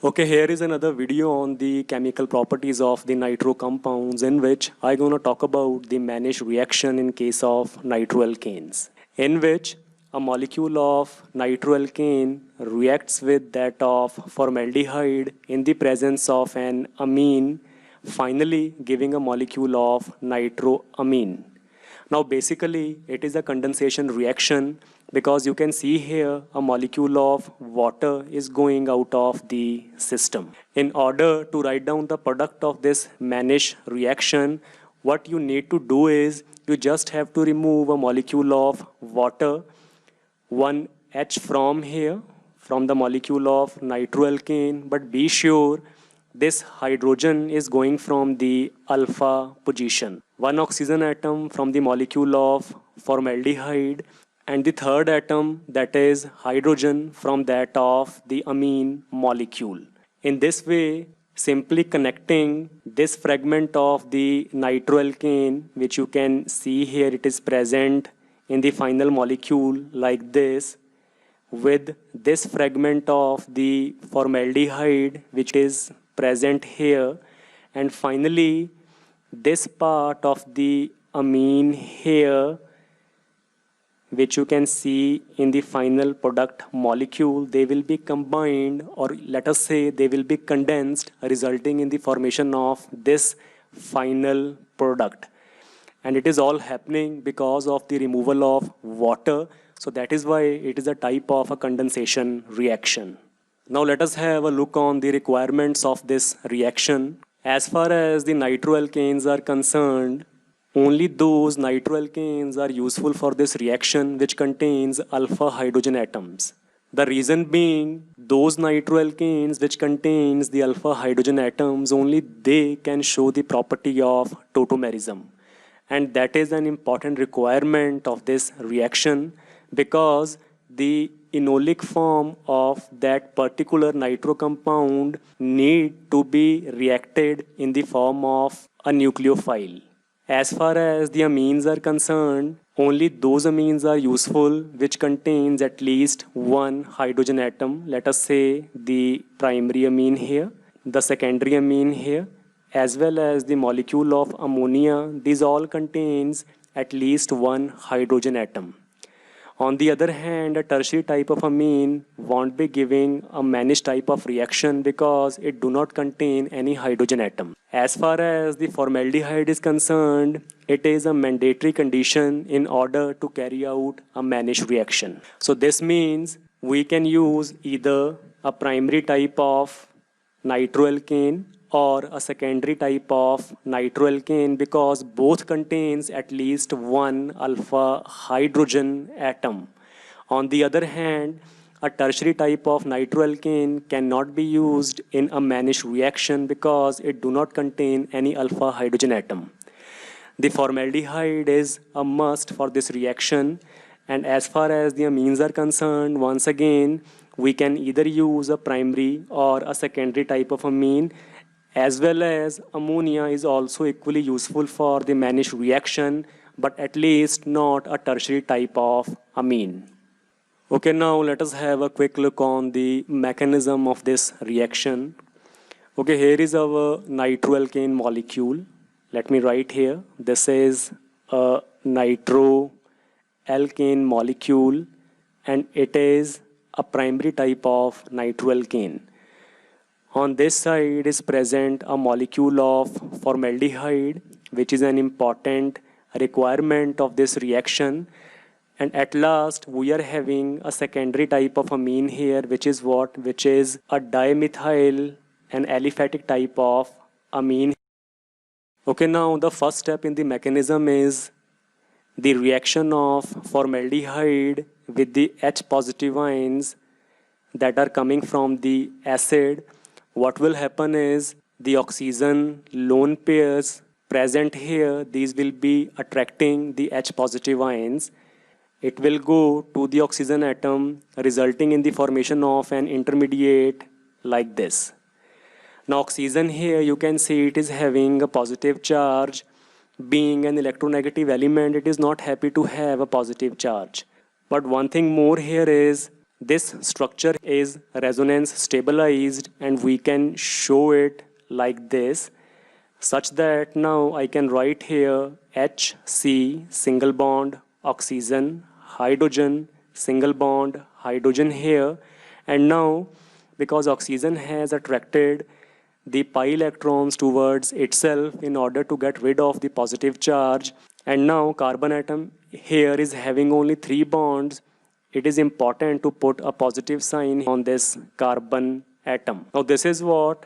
Okay, here is another video on the chemical properties of the nitro compounds in which I'm going to talk about the Manish reaction in case of nitroalkanes, in which a molecule of nitroalkane reacts with that of formaldehyde in the presence of an amine, finally giving a molecule of nitroamine. Now basically it is a condensation reaction because you can see here a molecule of water is going out of the system. In order to write down the product of this Manish reaction, what you need to do is you just have to remove a molecule of water, one H from here, from the molecule of nitroalkane, but be sure this hydrogen is going from the alpha position. One oxygen atom from the molecule of formaldehyde, and the third atom, that is hydrogen, from that of the amine molecule. In this way, simply connecting this fragment of the nitroalkane, which you can see here, it is present in the final molecule like this, with this fragment of the formaldehyde which is present here, and finally this part of the amine here, which you can see in the final product molecule, they will be combined, or let us say they will be condensed, resulting in the formation of this final product. And it is all happening because of the removal of water. So that is why it is a type of a condensation reaction. Now let us have a look on the requirements of this reaction. As far as the nitroalkanes are concerned, only those nitroalkanes are useful for this reaction which contains alpha hydrogen atoms. The reason being, those nitroalkanes which contains the alpha hydrogen atoms, only they can show the property of tautomerism. And that is an important requirement of this reaction because the enolic form of that particular nitro compound need to be reacted in the form of a nucleophile. As far as the amines are concerned, only those amines are useful which contains at least one hydrogen atom. Let us say the primary amine here, the secondary amine here, as well as the molecule of ammonia. These all contains at least one hydrogen atom. On the other hand, a tertiary type of amine won't be giving a Manish type of reaction because it do not contain any hydrogen atom. As far as the formaldehyde is concerned, it is a mandatory condition in order to carry out a Manish reaction. So this means we can use either a primary type of nitroalkane or a secondary type of nitroalkane because both contains at least one alpha hydrogen atom. On the other hand, a tertiary type of nitroalkane cannot be used in a Manish reaction because it do not contain any alpha hydrogen atom. The formaldehyde is a must for this reaction, and as far as the amines are concerned, once again we can either use a primary or a secondary type of amine, as well as ammonia is also equally useful for the Manish reaction, but at least not a tertiary type of amine. Okay, now let us have a quick look on the mechanism of this reaction. Okay, here is our nitroalkane molecule. Let me write here. This is a nitroalkane molecule and it is a primary type of nitroalkane. On this side is present a molecule of formaldehyde, which is an important requirement of this reaction. And at last, we are having a secondary type of amine here, which is what? Which is a dimethyl, an aliphatic type of amine. Okay, now the first step in the mechanism is the reaction of formaldehyde with the H positive ions that are coming from the acid. What will happen is the oxygen lone pairs present here, these will be attracting the H positive ions. It will go to the oxygen atom, resulting in the formation of an intermediate like this. Now oxygen here, you can see it is having a positive charge. Being an electronegative element, it is not happy to have a positive charge. But one thing more here is this structure is resonance stabilized, and we can show it like this, such that now I can write here HC single bond oxygen hydrogen single bond hydrogen here. And now, because oxygen has attracted the pi electrons towards itself in order to get rid of the positive charge, and now carbon atom here is having only 3 bonds, it is important to put a positive sign on this carbon atom. Now this is what,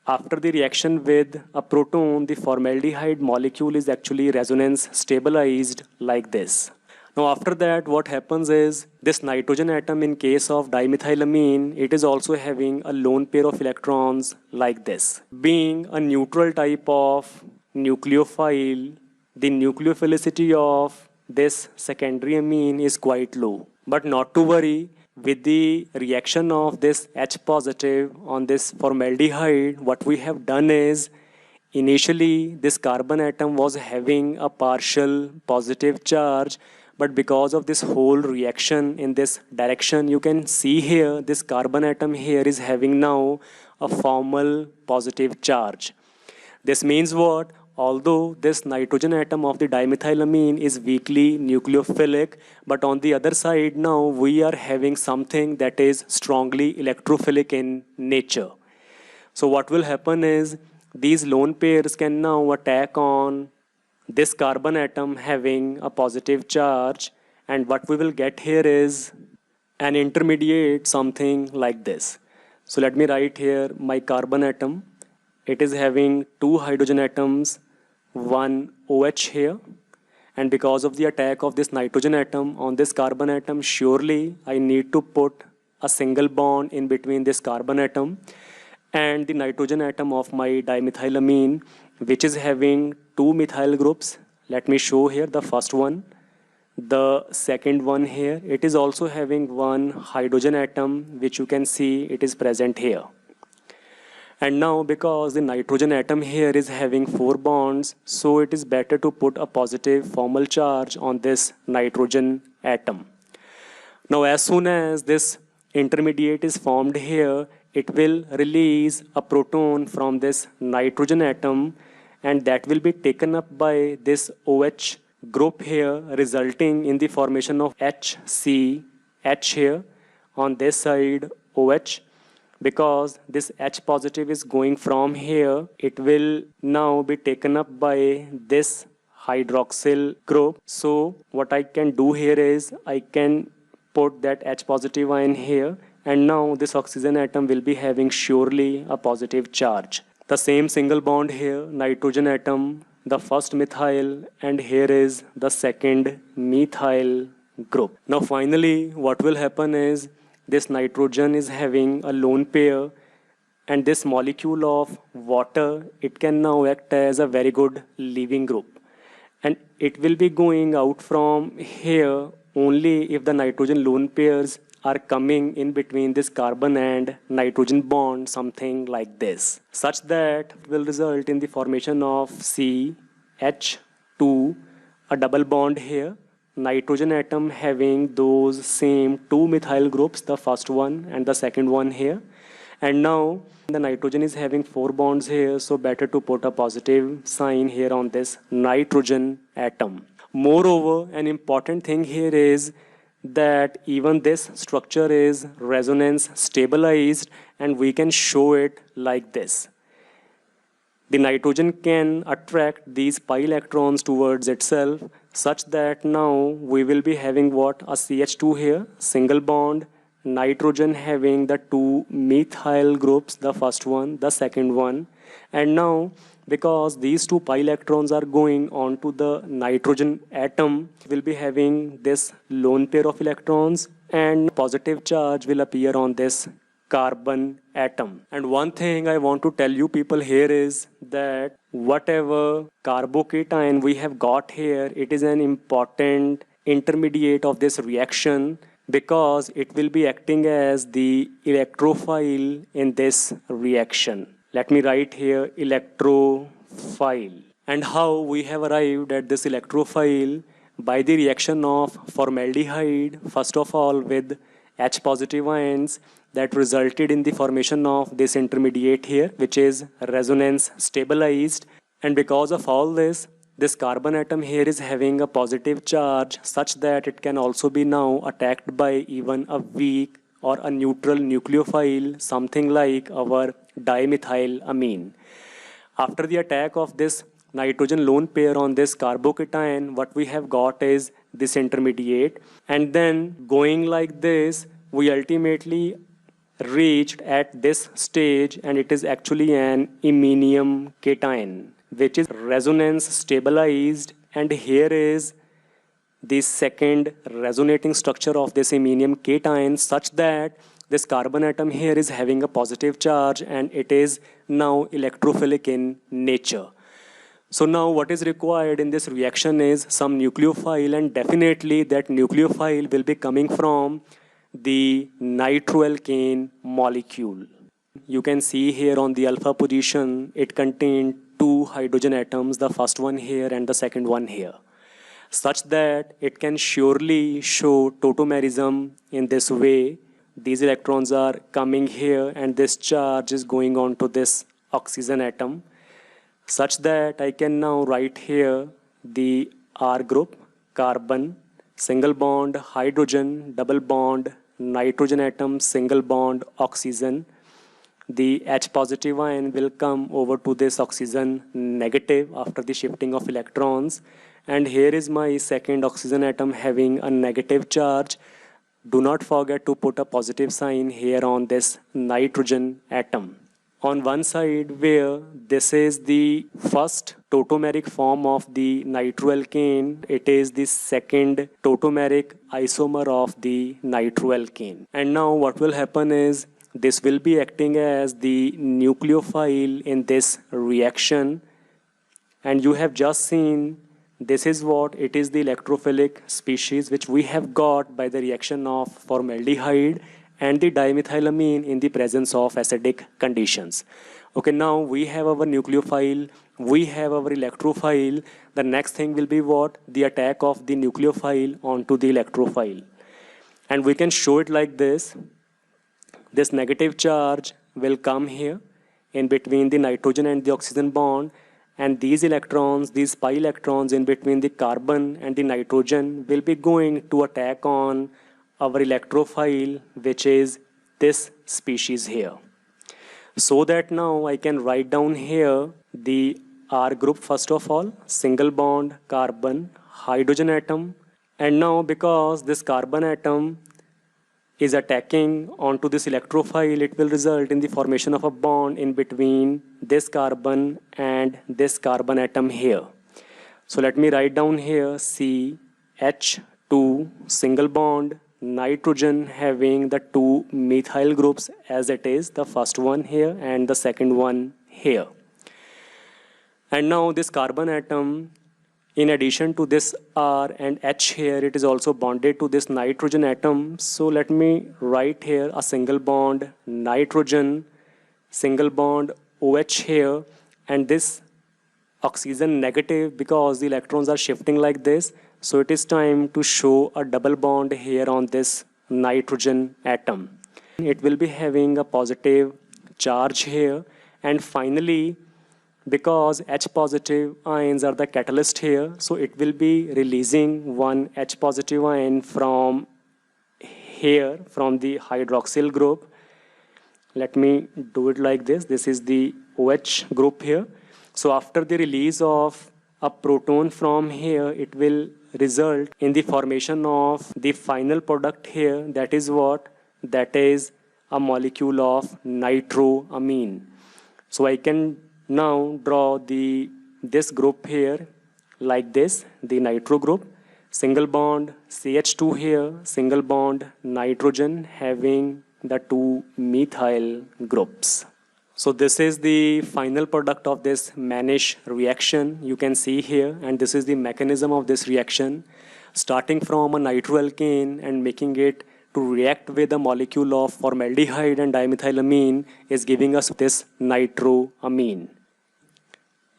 after the reaction with a proton, the formaldehyde molecule is actually resonance stabilized like this. Now after that, what happens is, this nitrogen atom in case of dimethylamine, it is also having a lone pair of electrons like this. Being a neutral type of nucleophile, the nucleophilicity of this secondary amine is quite low. But not to worry, with the reaction of this H positive on this formaldehyde, what we have done is, initially this carbon atom was having a partial positive charge, but because of this whole reaction in this direction, you can see here this carbon atom here is having now a formal positive charge. This means what? Although this nitrogen atom of the dimethylamine is weakly nucleophilic, but on the other side now we are having something that is strongly electrophilic in nature. So what will happen is, these lone pairs can now attack on this carbon atom having a positive charge, and what we will get here is an intermediate something like this. So let me write here my carbon atom. It is having 2 hydrogen atoms, 1 OH here, and because of the attack of this nitrogen atom on this carbon atom, surely I need to put a single bond in between this carbon atom and the nitrogen atom of my dimethylamine, which is having 2 methyl groups. Let me show here the first one. The second one here, it is also having 1 hydrogen atom, which you can see it is present here. And now, because the nitrogen atom here is having 4 bonds, so it is better to put a positive formal charge on this nitrogen atom. Now as soon as this intermediate is formed here, it will release a proton from this nitrogen atom, and that will be taken up by this OH group here, resulting in the formation of HCH here on this side OH. Because this H positive is going from here, it will now be taken up by this hydroxyl group. So what I can do here is, I can put that H positive ion here, and now this oxygen atom will be having surely a positive charge. The same single bond here, nitrogen atom, the first methyl, and here is the second methyl group. Now finally, what will happen is, this nitrogen is having a lone pair, and this molecule of water, it can now act as a very good leaving group, and it will be going out from here only if the nitrogen lone pairs are coming in between this carbon and nitrogen bond, something like this, such that will result in the formation of CH2, a double bond here, nitrogen atom having those same 2 methyl groups, the first one and the second one here. And now the nitrogen is having 4 bonds here, so better to put a positive sign here on this nitrogen atom. Moreover, an important thing here is that even this structure is resonance stabilized, and we can show it like this. The nitrogen can attract these pi electrons towards itself, such that now we will be having what? A CH2 here, single bond, nitrogen having the 2 methyl groups, the first one, the second one. And now, because these 2 pi electrons are going onto the nitrogen atom, will be having this lone pair of electrons, and positive charge will appear on this carbon atom. And one thing I want to tell you people here is that whatever carbocation we have got here, it is an important intermediate of this reaction, because it will be acting as the electrophile in this reaction. Let me write here electrophile. And how we have arrived at this electrophile? By the reaction of formaldehyde, first of all with H positive ions that resulted in the formation of this intermediate here, which is resonance stabilized. And because of all this, this carbon atom here is having a positive charge such that it can also be now attacked by even a weak or a neutral nucleophile, something like our dimethylamine. After the attack of this nitrogen lone pair on this carbocation, what we have got is this intermediate. And then going like this, we ultimately reached at this stage, and it is actually an iminium cation, which is resonance stabilized. And here is the second resonating structure of this iminium cation, such that this carbon atom here is having a positive charge and it is now electrophilic in nature. So now what is required in this reaction is some nucleophile, and definitely that nucleophile will be coming from the nitroalkane molecule. You can see here on the alpha position, it contained two hydrogen atoms, the first one here and the second one here, such that it can surely show tautomerism in this way. These electrons are coming here and this charge is going on to this oxygen atom, such that I can now write here the R group, carbon, single bond, hydrogen, double bond, nitrogen atom, single bond, oxygen. The H positive ion will come over to this oxygen negative after the shifting of electrons. And here is my second oxygen atom having a negative charge. Do not forget to put a positive sign here on this nitrogen atom. On one side, where this is the first tautomeric form of the nitroalkane, it is the second tautomeric isomer of the nitroalkane. And now what will happen is this will be acting as the nucleophile in this reaction. And you have just seen this is what it is, the electrophilic species which we have got by the reaction of formaldehyde and the dimethylamine in the presence of acidic conditions. Okay, now we have our nucleophile, we have our electrophile. The next thing will be what? The attack of the nucleophile onto the electrophile. And we can show it like this. This negative charge will come here in between the nitrogen and the oxygen bond, and these electrons, these pi electrons in between the carbon and the nitrogen will be going to attack on our electrophile, which is this species here. So that now I can write down here the R group first of all, single bond, carbon, hydrogen atom. And now because this carbon atom is attacking onto this electrophile, it will result in the formation of a bond in between this carbon and this carbon atom here. So let me write down here CH2 single bond, nitrogen having the two methyl groups as it is, the first one here and the second one here. And now this carbon atom, in addition to this R and H here, it is also bonded to this nitrogen atom. So let me write here a single bond nitrogen, single bond OH here, and this oxygen negative because the electrons are shifting like this. So it is time to show a double bond here on this nitrogen atom. It will be having a positive charge here. And finally, because H positive ions are the catalyst here, so it will be releasing one H positive ion from here, from the hydroxyl group. Let me do it like this. This is the OH group here. So after the release of a proton from here, it will result in the formation of the final product here. That is what? That is a molecule of nitroamine. So I can now draw this group here like this, the nitro group, single bond CH2 here, single bond nitrogen having the two methyl groups. So this is the final product of this Manish reaction you can see here, and this is the mechanism of this reaction, starting from a nitroalkane and making it to react with a molecule of formaldehyde and dimethylamine is giving us this nitroamine.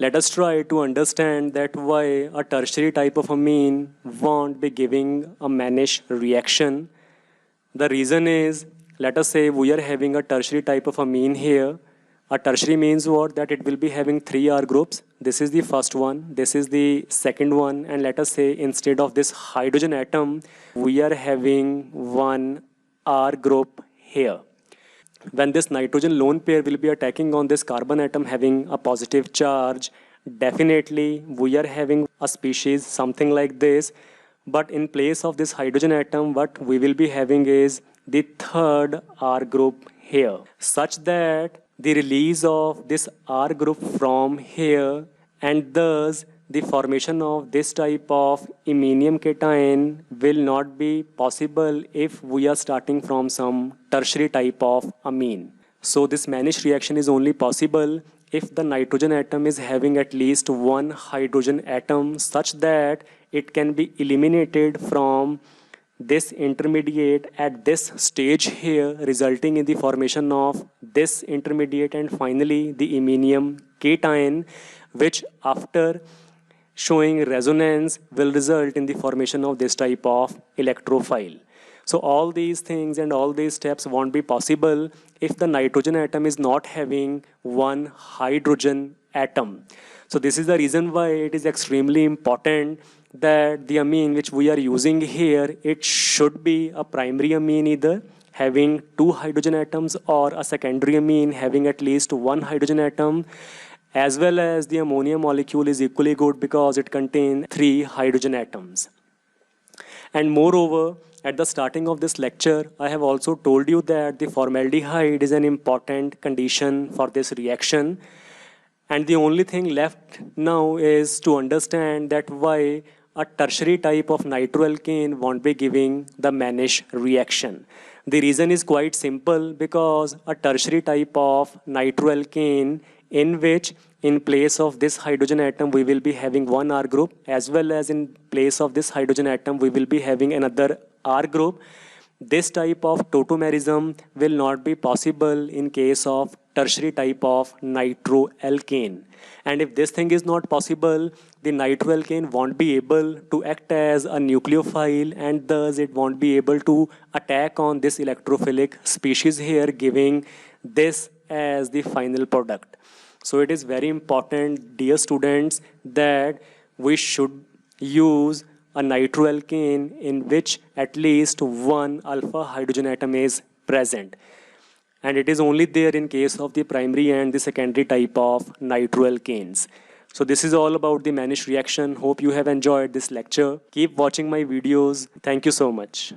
Let us try to understand that why a tertiary type of amine won't be giving a Manish reaction. The reason is, let us say we are having a tertiary type of amine here. A tertiary means what? That it will be having 3 R groups. This is the first one, this is the second one, and let us say instead of this hydrogen atom, we are having one R group here. When this nitrogen lone pair will be attacking on this carbon atom having a positive charge, definitely we are having a species something like this. But in place of this hydrogen atom, what we will be having is the third R group here, such that the release of this R group from here, and thus the formation of this type of iminium cation will not be possible if we are starting from some tertiary type of amine. So this Manish reaction is only possible if the nitrogen atom is having at least one hydrogen atom, such that it can be eliminated from this intermediate at this stage here, resulting in the formation of this intermediate and finally the iminium cation, which after showing resonance will result in the formation of this type of electrophile. So all these things and all these steps won't be possible if the nitrogen atom is not having one hydrogen atom. So this is the reason why it is extremely important that the amine which we are using here, it should be a primary amine either having 2 hydrogen atoms, or a secondary amine having at least 1 hydrogen atom, as well as the ammonia molecule is equally good because it contains 3 hydrogen atoms. And moreover, at the starting of this lecture, I have also told you that the formaldehyde is an important condition for this reaction. And the only thing left now is to understand that why a tertiary type of nitroalkane won't be giving the Manish reaction. The reason is quite simple, because a tertiary type of nitroalkane in which in place of this hydrogen atom we will be having one R group, as well as in place of this hydrogen atom we will be having another R group. This type of tautomerism will not be possible in case of tertiary type of nitroalkane. And if this thing is not possible, the nitroalkane won't be able to act as a nucleophile, and thus it won't be able to attack on this electrophilic species here, giving this as the final product. So it is very important, dear students, that we should use a nitroalkane in which at least one alpha hydrogen atom is present. And it is only there in case of the primary and the secondary type of nitroalkanes. So this is all about the Manish reaction. Hope you have enjoyed this lecture. Keep watching my videos. Thank you so much.